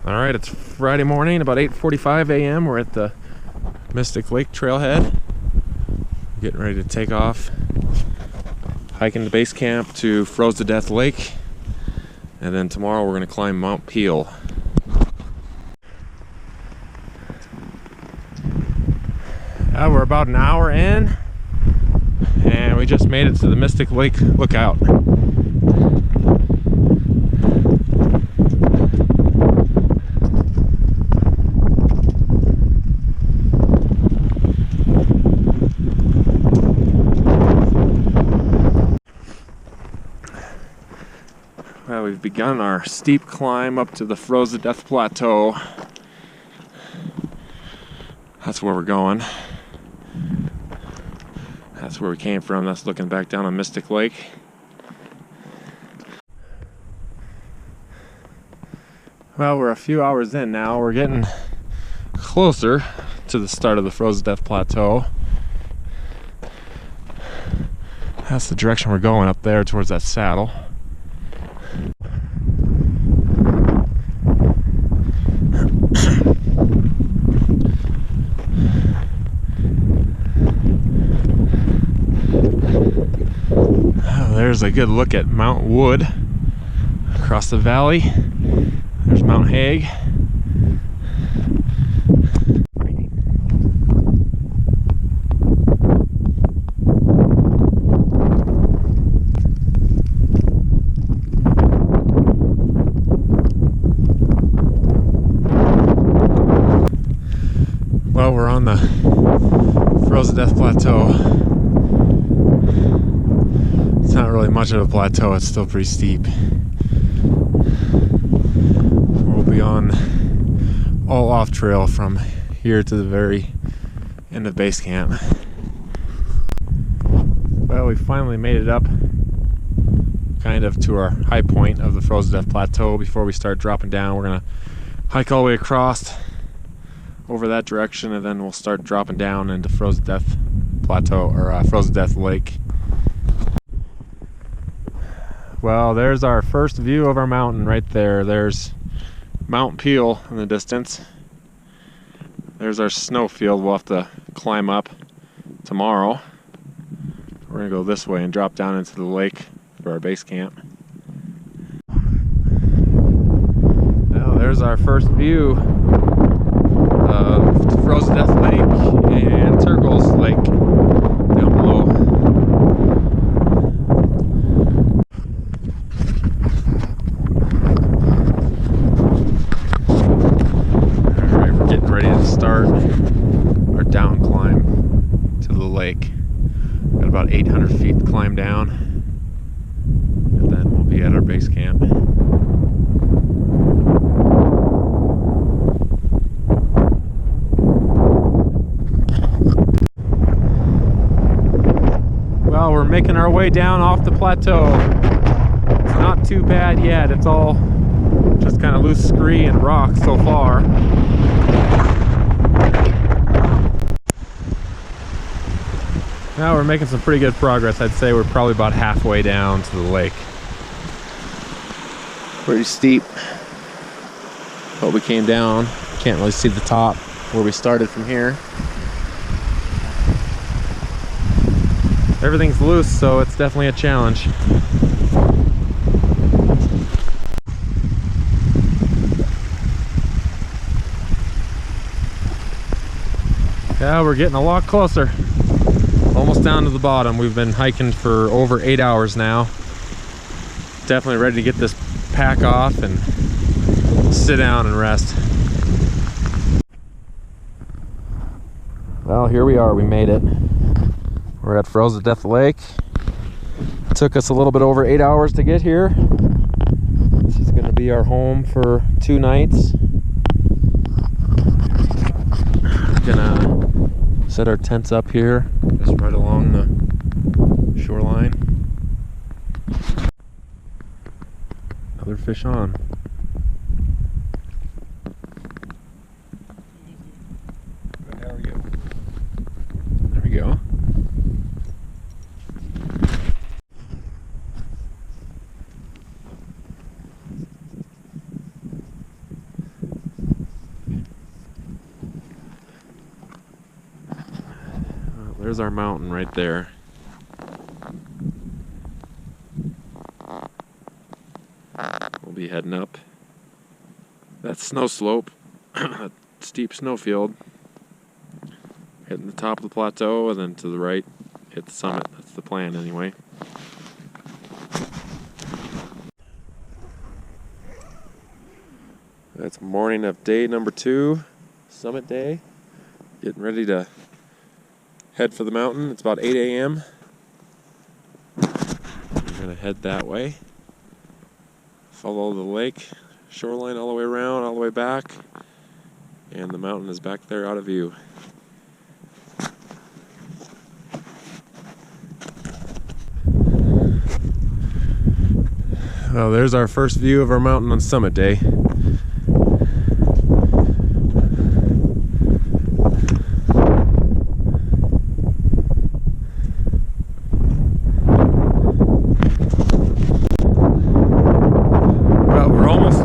All right, it's Friday morning, about 8:45 a.m. We're at the Mystic Lake trailhead. Getting ready to take off, hiking to base camp to Froze to Death Lake, and then tomorrow we're going to climb Mount Peal. We're about an hour in, and we just made it to the Mystic Lake lookout. Well, we've begun our steep climb up to the Froze to Death Plateau. That's where we're going. That's where we came from. That's looking back down on Mystic Lake. Well, we're a few hours in now. We're getting closer to the start of the Froze to Death Plateau. That's the direction we're going, up there towards that saddle. There's a good look at Mount Wood across the valley. There's Mount Hague. Well, we're on the Froze to Death Plateau. It's not really much of a plateau, it's still pretty steep. We'll be on all off trail from here to the very end of base camp. Well, we finally made it up kind of to our high point of the Froze to Death Plateau. Before we start dropping down, we're gonna hike all the way across over that direction, and then we'll start dropping down into Froze to Death Plateau, or Froze to Death Lake. Well, there's our first view of our mountain right there. There's Mount Peal in the distance. There's our snow field we'll have to climb up tomorrow. We're gonna go this way and drop down into the lake for our base camp. Well, there's our first view of Froze to Death Lake and Turkle's Lake down below. Alright, we're getting ready to start our down climb to the lake. Got about 800 feet to climb down, and then we'll be at our base camp. Well, we're making our way down off the plateau. It's not too bad yet. It's all just kind of loose scree and rock so far. Now we're making some pretty good progress. I'd say we're probably about halfway down to the lake. Pretty steep, but we came down. Can't really see the top where we started from here. Everything's loose, so it's definitely a challenge. Yeah, we're getting a lot closer. Almost down to the bottom. We've been hiking for over 8 hours now. Definitely ready to get this pack off and sit down and rest. Well, here we are. We made it. We're at Froze to Death Lake. It took us a little bit over 8 hours to get here. This is going to be our home for 2 nights. We're gonna set our tents up here, just right along the shoreline. Another fish on. How are you? There we go. There's our mountain right there. We'll be heading up that snow slope, a steep snowfield, hitting the top of the plateau, and then to the right, hit the summit. That's the plan anyway. That's morning of day number 2, summit day. Getting ready to head for the mountain. It's about 8 a.m. We're gonna head that way. Follow the lake shoreline all the way around, all the way back, and the mountain is back there out of view. Well, there's our first view of our mountain on summit day.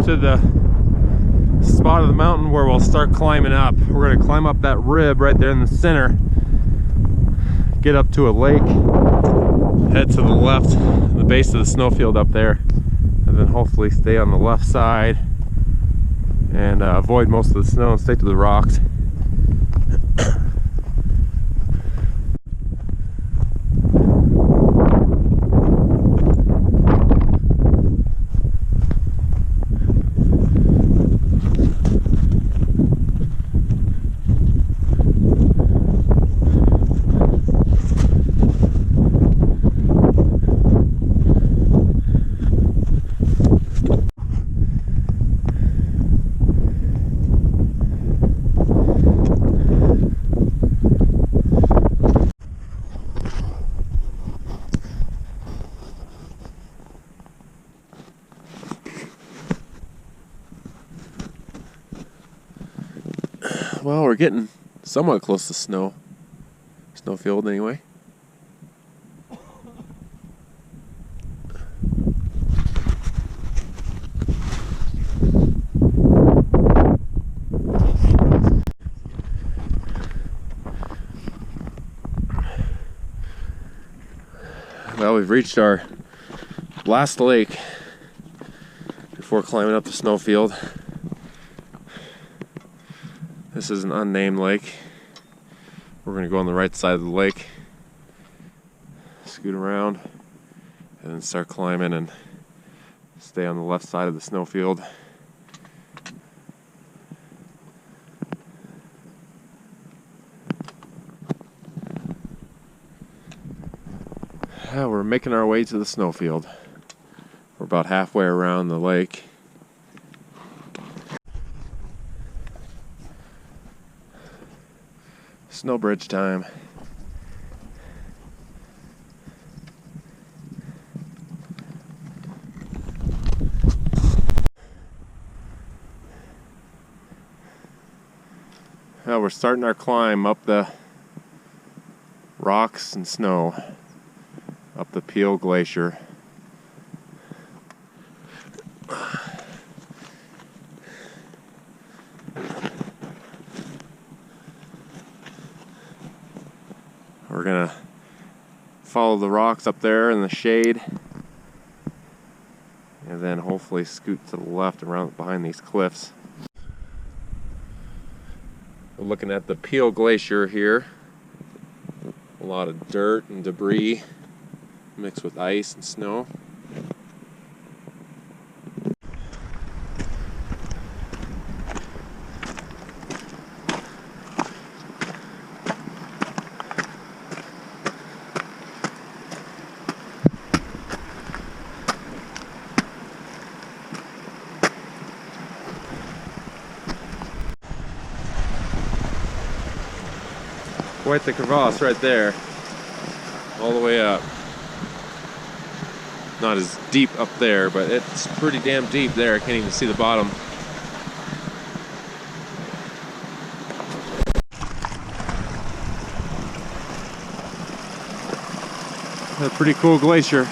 To the spot of the mountain where we'll start climbing up. We're going to climb up that rib right there in the center, get up to a lake, head to the left, the base of the snowfield up there, and then hopefully stay on the left side and avoid most of the snow and stay to the rocks. Well, we're getting somewhat close to snowfield anyway. Well, we've reached our last lake before climbing up the snowfield. This is an unnamed lake. We're going to go on the right side of the lake, scoot around, and then start climbing and stay on the left side of the snowfield. We're making our way to the snowfield. We're about halfway around the lake. Snow bridge time. Well, we're starting our climb up the rocks and snow, up the Peal Glacier. We're gonna follow the rocks up there in the shade, and then hopefully scoot to the left around behind these cliffs. We're looking at the Peal Glacier here. A lot of dirt and debris mixed with ice and snow. Quite the crevasse right there, all the way up. Not as deep up there, but it's pretty damn deep there. I can't even see the bottom. A pretty cool glacier.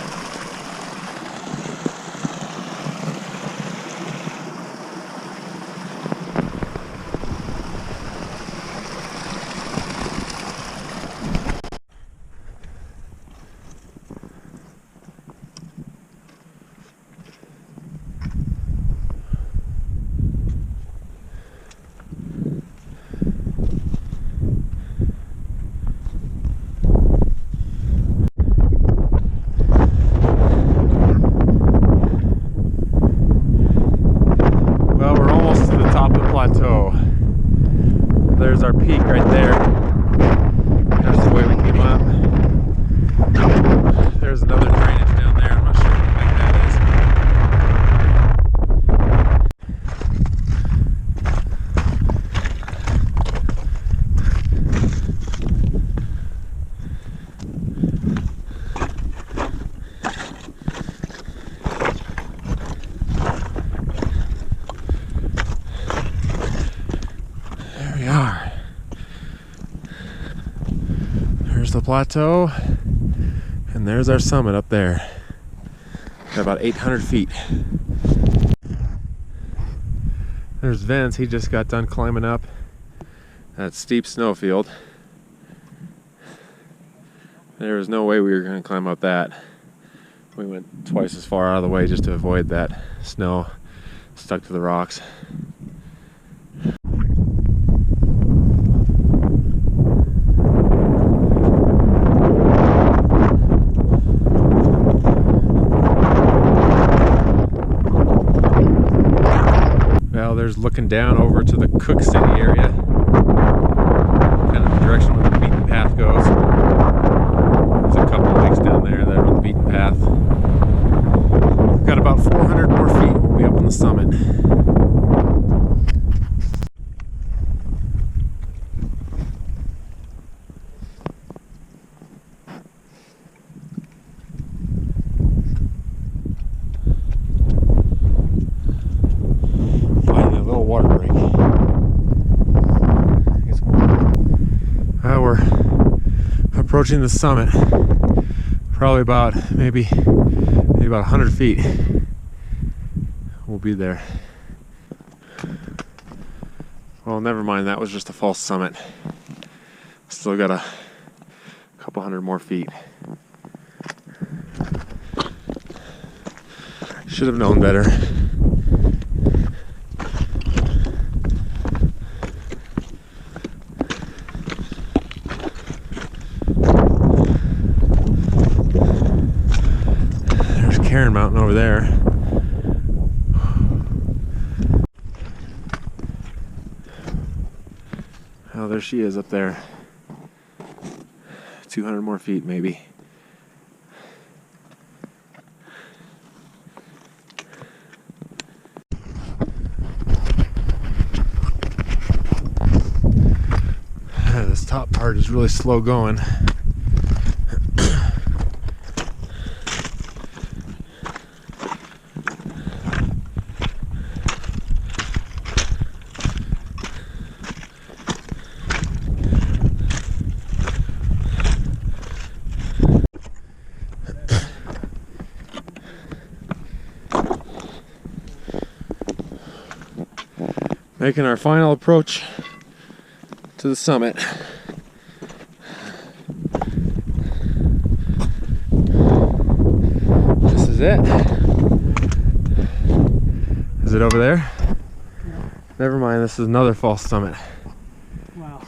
our peak right there. That's the way we came up. There's another drainage down there. I'm not sure what the heck that There we are. There's the plateau, and there's our summit up there. Got about 800 feet. There's Vince. He just got done climbing up that steep snowfield. There was no way we were going to climb up that. We went twice as far out of the way just to avoid that snow stuck to the rocks. Well, there's looking down over to the Cook City area, kind of the direction where the beaten path goes. There's a couple lakes down there that are on the beaten path. We've got about 400 more feet. We'll be up on the summit. Water break. We're approaching the summit. Probably about maybe about 100 feet. We'll be there. Well, never mind. That was just a false summit. Still got a couple hundred more feet. Should have known better. Mountain over there. Oh, there she is up there. 200 more feet maybe. This top part is really slow going. Making our final approach to the summit. This is it. Is it over there? No. Never mind, this is another false summit. Wow.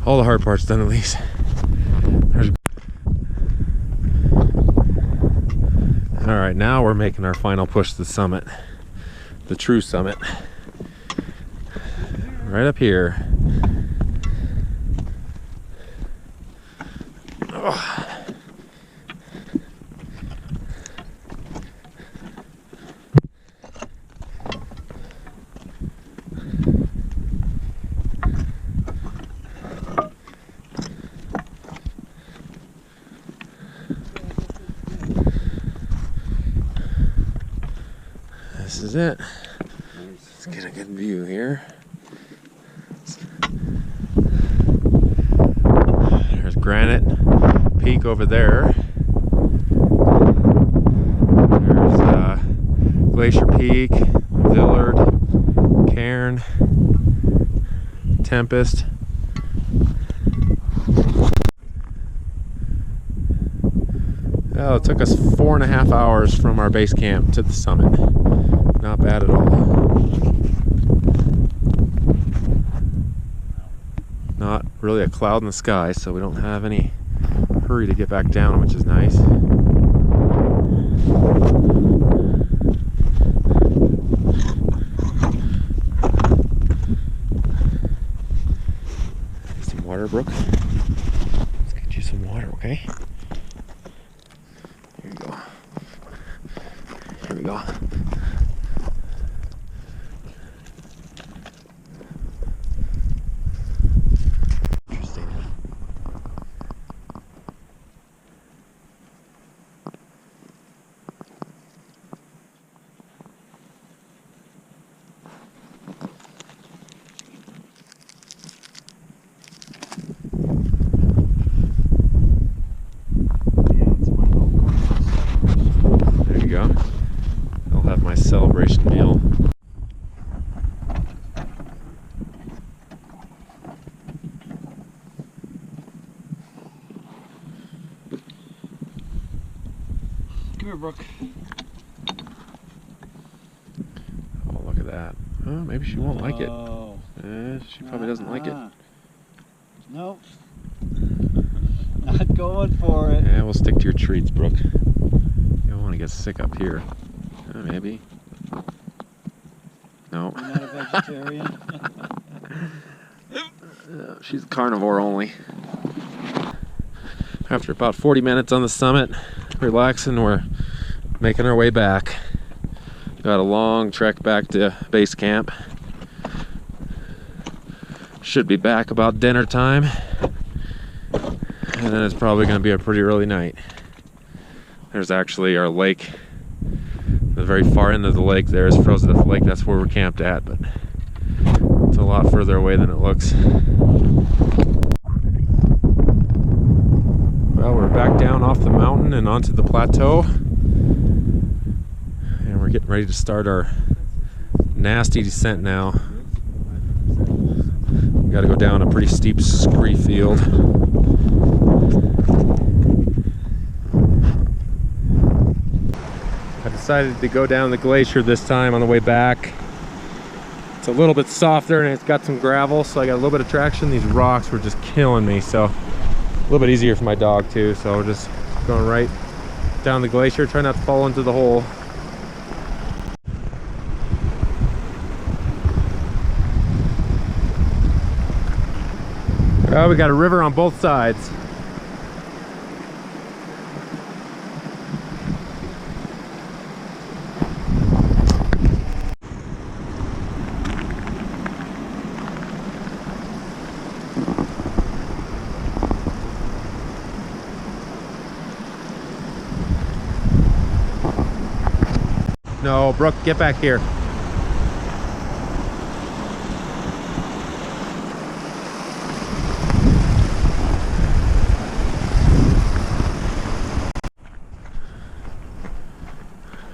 All the hard parts done at least. Alright, now we're making our final push to the summit. The true summit. Right up here. Oh. This is it. Let's get a good view here. There's Granite Peak over there. There's Glacier Peak, Villard, Cairn, Tempest. Oh, it took us 4.5 hours from our base camp to the summit. Not bad at all. Not really a cloud in the sky, so we don't have any hurry to get back down, which is nice. water, Brooke. Let's get you some water, okay? Here you go. Here we go. Interesting. There you go. I'll have my celebration meal. Come here, Brooke. Oh, look at that. Oh, maybe she won't like it. Oh. She probably doesn't like it. Nope. Not going for it. Yeah, we'll stick to your treats, Brooke. You don't want to get sick up here. Maybe. No. You're not a vegetarian. She's a carnivore only. After about 40 minutes on the summit, relaxing, we're making our way back. Got a long trek back to base camp. Should be back about dinner time. And then it's probably going to be a pretty early night. There's actually our lake. The very far end of the lake there is Frozen Lake. That's where we're camped at, but it's a lot further away than it looks. Well, we're back down off the mountain and onto the plateau. And we're getting ready to start our nasty descent now. We got to go down a pretty steep scree field. I decided to go down the glacier this time on the way back. It's a little bit softer and it's got some gravel, so I got a little bit of traction. These rocks were just killing me, so a little bit easier for my dog too. So we're just going right down the glacier, try not to fall into the hole. Well, we got a river on both sides. No, Brooke, get back here.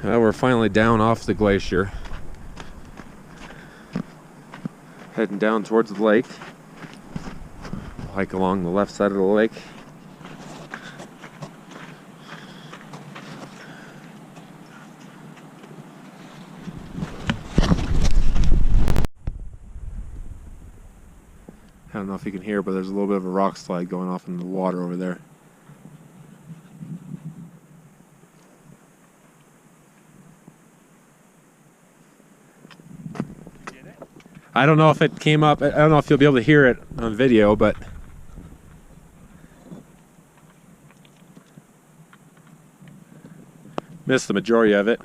We're finally down off the glacier. Heading down towards the lake. Hike along the left side of the lake. I don't know if you can hear, but there's a little bit of a rock slide going off in the water over there. I don't know if it came up. I don't know if you'll be able to hear it on video, but missed the majority of it.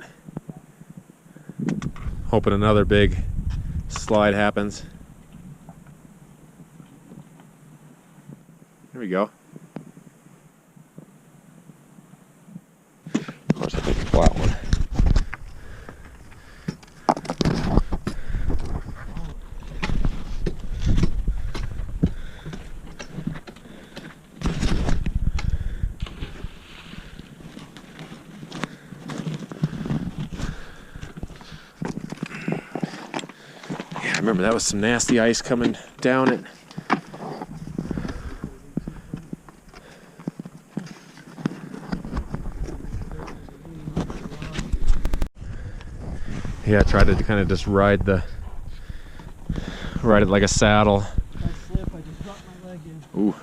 Hoping another big slide happens. Here we go. Of course, I think it's a flat one. Yeah, I remember that was some nasty ice coming down it. Yeah, I tried to kind of just ride it like a saddle. I slip, I just dropped my leg in. Ooh.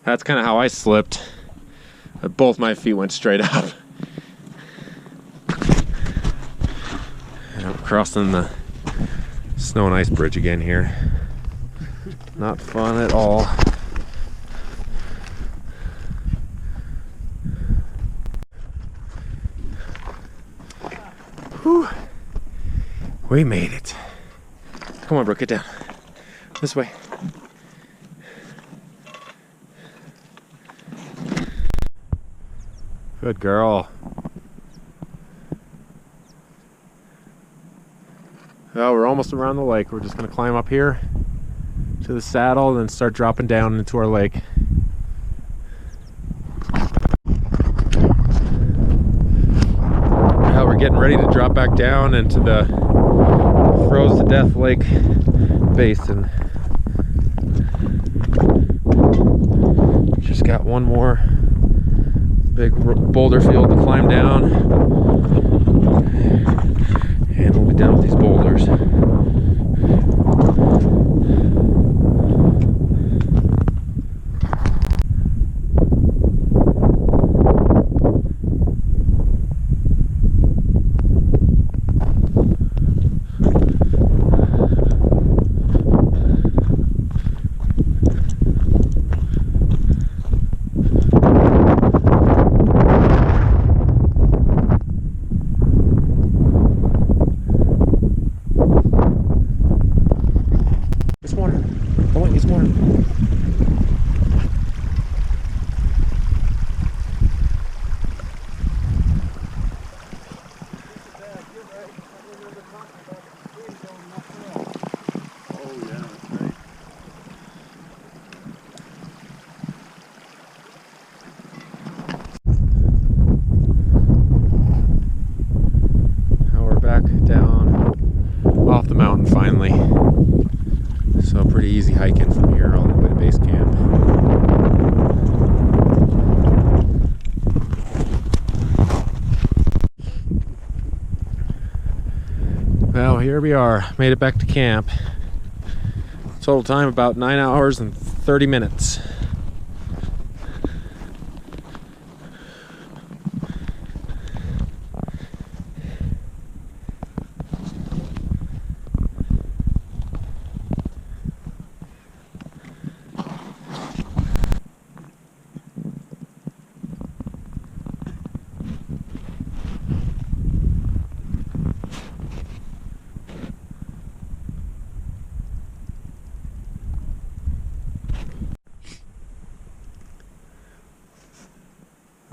That's kind of how I slipped. Both my feet went straight up. And I'm crossing the snow and ice bridge again here. Not fun at all. Whew. We made it. Come on, Brooke, get down. This way. Good girl. Well, we're almost around the lake. We're just gonna climb up here to the saddle and then start dropping down into our lake. Now we're getting ready to drop back down into the froze to death lake basin. Just got one more big boulder field to climb down, and we'll be done with these boulders. Off the mountain finally. So pretty easy hiking from here all the way to base camp. Well, here we are. Made it back to camp. Total time about 9 hours and 30 minutes.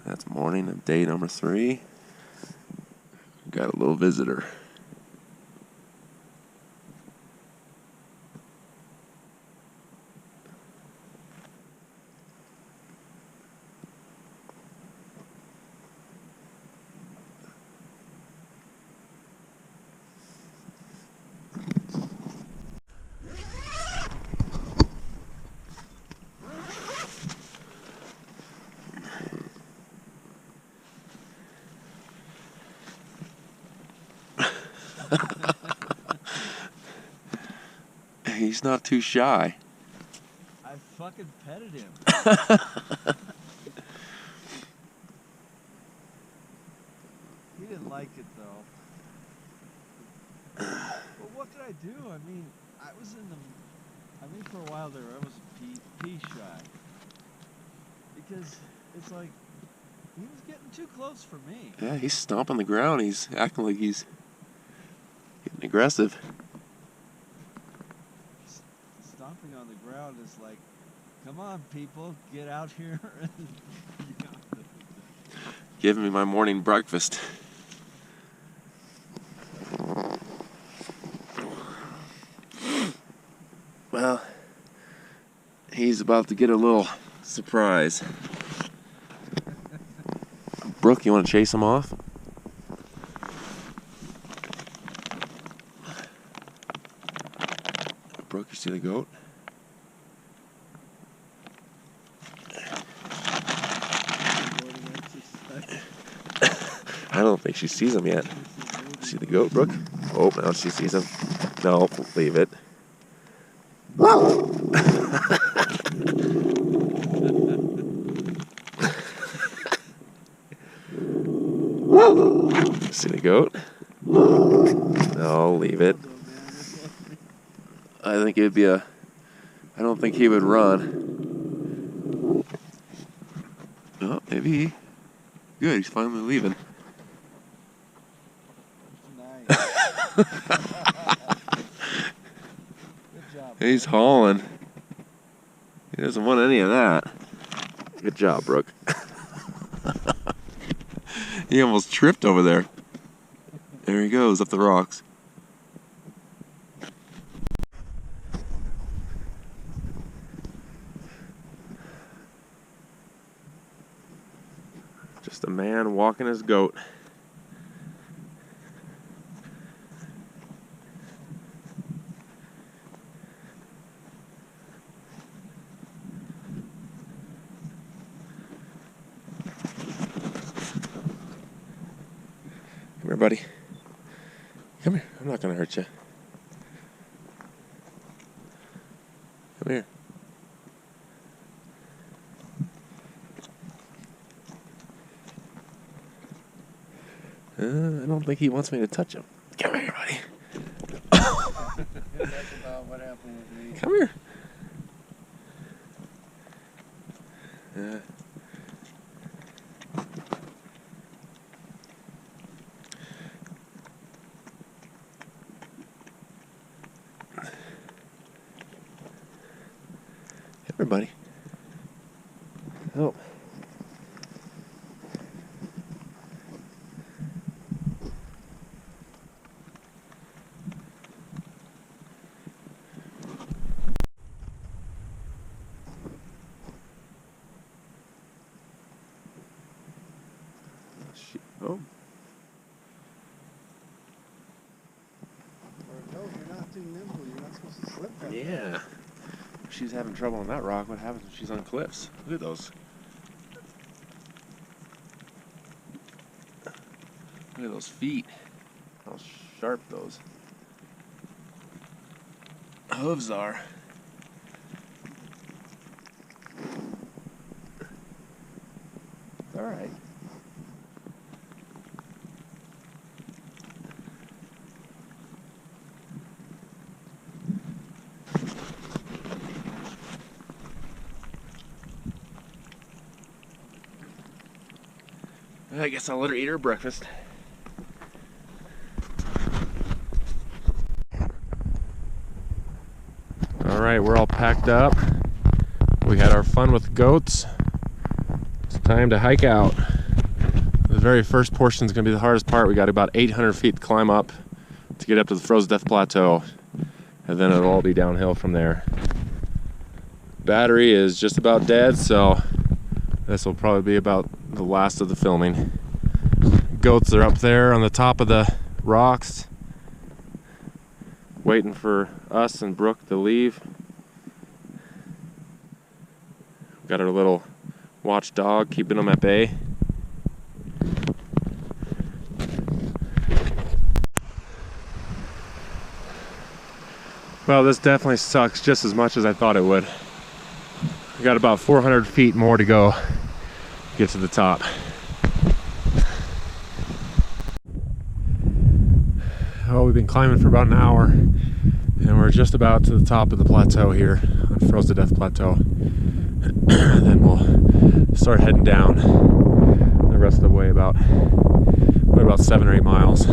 That's morning of day number 3. Got a little visitor. He's not too shy. I fucking petted him. He didn't like it though. Well, what could I do? I mean, for a while there, I was pee shy. Because it's like, he was getting too close for me. Yeah, he's stomping the ground. He's acting like he's getting aggressive. Stomping on the ground is like, come on people, get out here and Give me my morning breakfast. Well, he's about to get a little surprise. Brooke, you want to chase him off? Brooke, you see the goat? I don't think she sees him yet. See the goat, Brooke? Oh, now she sees him. No, leave it. See the goat? No, leave it. I think it would be a I don't think he would run. Oh, maybe. Good, he's finally leaving. Nice. Good job. He's hauling. He doesn't want any of that. Good job, Brooke. He almost tripped over there. There he goes, up the rocks. Just a man walking his goat. Come here, buddy. Come here. I'm not gonna hurt you. Come here. I don't think he wants me to touch him. Come here, buddy. That's about what happened with me. Come here. Yeah. Come here, buddy. Oh. Oh. No, you're not too nimble. You're not supposed to slip that. Yeah. If she's having trouble on that rock, what happens when she's on cliffs? Look at those. Look at those feet. How sharp those hooves are. It's all right. I guess I'll let her eat her breakfast. All right, we're all packed up. We had our fun with goats. It's time to hike out. The very first portion is going to be the hardest part. We got about 800 feet to climb up to get up to the Frozen Death Plateau, and then it'll all be downhill from there. Battery is just about dead, so this will probably be about the last of the filming. Goats are up there on the top of the rocks, waiting for us and Brooke to leave. Got our little watchdog keeping them at bay. Well, this definitely sucks just as much as I thought it would. We got about 400 feet more to go to get to the top. Oh, we've been climbing for about an hour, and we're just about to the top of the plateau here on Frozen Death Plateau. Then we'll start heading down the rest of the way, about 7 or 8 miles.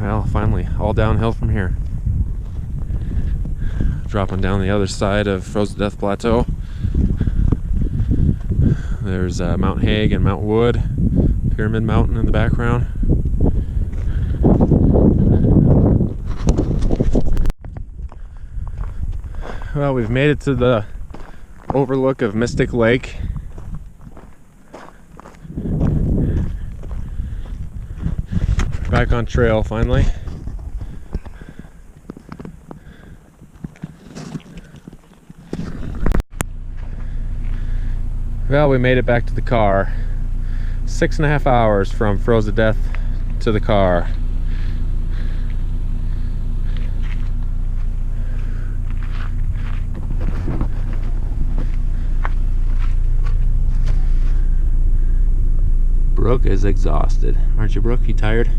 Well, finally, all downhill from here. Dropping down the other side of Frozen Death Plateau. There's Mount Hague and Mount Wood, Pyramid Mountain in the background. Well, we've made it to the overlook of Mystic Lake. Back on trail finally. Well, we made it back to the car. 6.5 hours from Frozen Death to the car. Brooke is exhausted. Aren't you, Brooke? You tired?